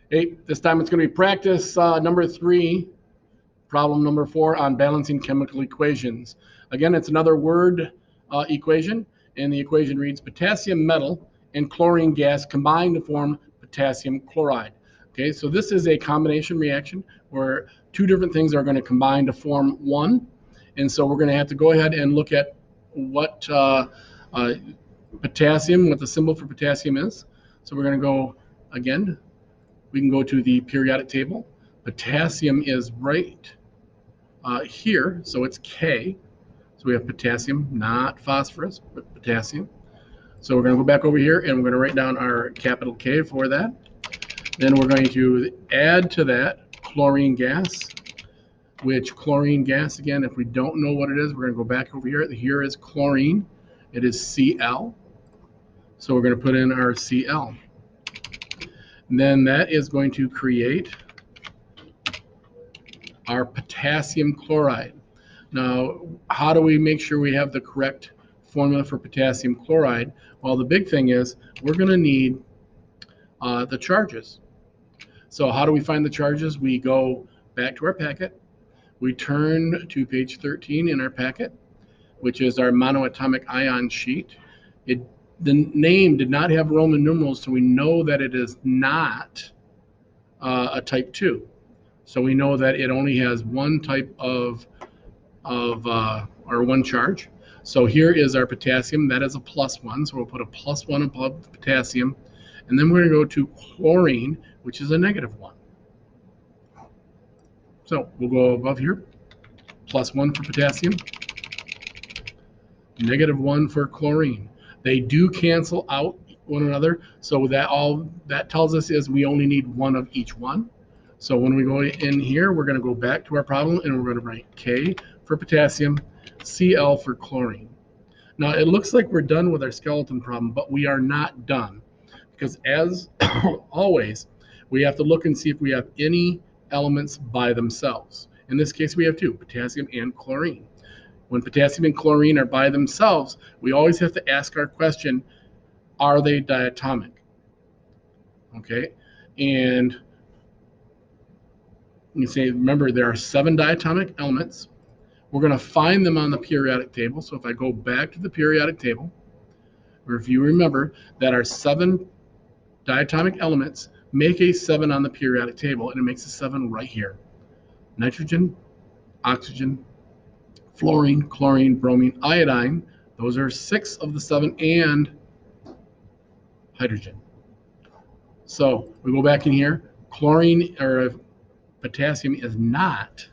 Hey, this time it's going to be practice number 3, problem number 4 on balancing chemical equations. Again, it's another word equation, and the equation reads potassium metal and chlorine gas combine to form potassium chloride. Okay, so this is a combination reaction where two different things are going to combine to form one, and so we're going to have to go ahead and look at what potassium, what the symbol for potassium is. So we're going to go again. We can go to the periodic table. Potassium is right here, so it's K. So we have potassium, not phosphorus, but potassium. So we're going to go back over here and we're going to write down our capital K for that. Then we're going to add to that chlorine gas, which chlorine gas, again, if we don't know what it is, we're going to go back over here. Here is chlorine. It is Cl. So we're going to put in our Cl. And then that is going to create our potassium chloride. Now, how do we make sure we have the correct formula for potassium chloride? Well, the big thing is we're going to need the charges. So how do we find the charges? We go back to our packet. We turn to page 13 in our packet, which is our monoatomic ion sheet. The name did not have Roman numerals, so we know that it is not a type 2. So we know that it only has one type or one charge. So here is our potassium. That is a +1, so we'll put a +1 above the potassium. And then we're going to go to chlorine, which is a -1. So we'll go above here, +1 for potassium, -1 for chlorine. They do cancel out one another, so that tells us is we only need one of each one. So when we go in here, we're going to go back to our problem and we're going to write K for potassium, Cl for chlorine. Now it looks like we're done with our skeleton problem, but we are not done, because as always, we have to look and see if we have any elements by themselves. In this case, we have two, potassium and chlorine. When potassium and chlorine are by themselves, we always have to ask our question, are they diatomic? Okay, and you say, remember, there are 7 diatomic elements. We're going to find them on the periodic table. So if I go back to the periodic table, or if you remember that our 7 diatomic elements make a 7 on the periodic table, and it makes a 7 right here. Nitrogen, oxygen, fluorine, chlorine, bromine, iodine. Those are 6 of the 7, and hydrogen. So we go back in here. Chlorine or potassium is not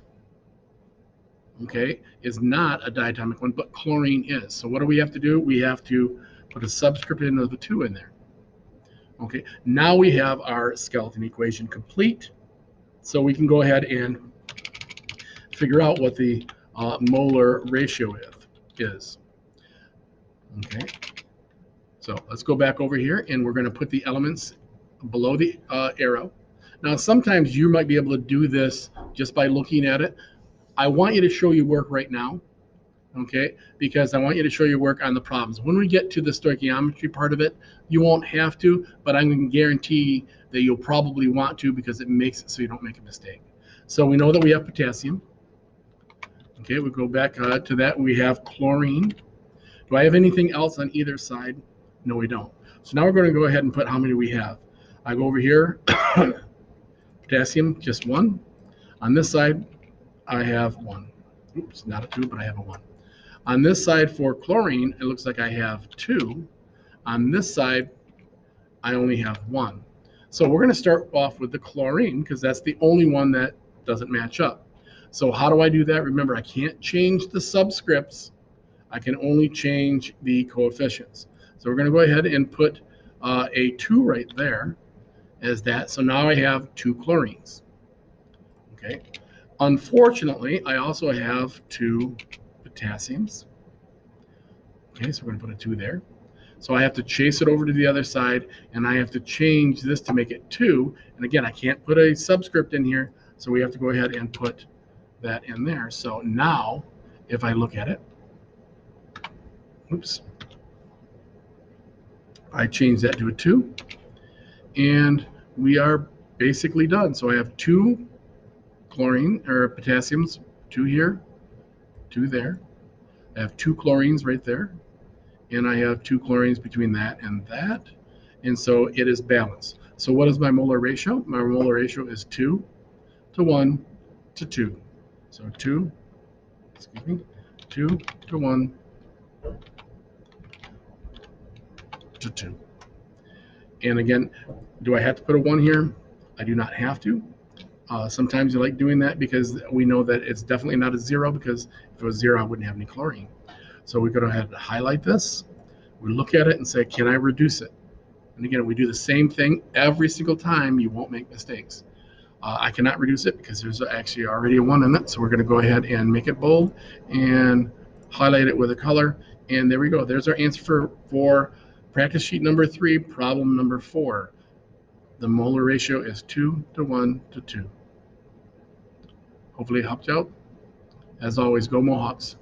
a diatomic one, but chlorine is. So what do we have to do? We have to put a subscript in of the 2 in there. Okay, now we have our skeleton equation complete. So we can go ahead and figure out what the molar ratio is. Okay, so let's go back over here and we're going to put the elements below the arrow. Now, sometimes you might be able to do this just by looking at it. I want you to show your work right now, okay? Because I want you to show your work on the problems. When we get to the stoichiometry part of it, you won't have to, but I'm going to guarantee that you'll probably want to, because it makes it so you don't make a mistake. So we know that we have potassium. Okay, we go back to that. We have chlorine. Do I have anything else on either side? No, we don't. So now we're going to go ahead and put how many we have. I go over here, potassium, just 1. On this side, I have 1. Oops, not a 2, but I have a 1. On this side for chlorine, it looks like I have 2. On this side, I only have 1. So we're going to start off with the chlorine, because that's the only one that doesn't match up. So how do I do that? Remember, I can't change the subscripts. I can only change the coefficients. So we're going to go ahead and put a 2 right there as that. So now I have 2 chlorines. Okay. Unfortunately, I also have 2 potassiums. Okay, so we're going to put a 2 there. So I have to chase it over to the other side, and I have to change this to make it 2. And again, I can't put a subscript in here, so we have to go ahead and put that in there. So now, if I look at it, oops, I change that to a 2, and we are basically done. So I have 2 chlorine or potassiums, 2 here, 2 there. I have 2 chlorines right there, and I have 2 chlorines between that and that, and so it is balanced. So what is my molar ratio? My molar ratio is 2 to 1 to 2. So 2 to 1 to 2. And again, do I have to put a 1 here? I do not have to. Sometimes you like doing that because we know that it's definitely not a 0, because if it was 0, I wouldn't have any chlorine. So we go ahead and highlight this. We look at it and say, can I reduce it? And again, we do the same thing every single time. You won't make mistakes. I cannot reduce it because there's actually already a 1 in it. So we're going to go ahead and make it bold and highlight it with a color. And there we go. There's our answer for practice sheet number 3, problem number 4. The molar ratio is 2 to 1 to 2. Hopefully it helped you out. As always, go Mohawks.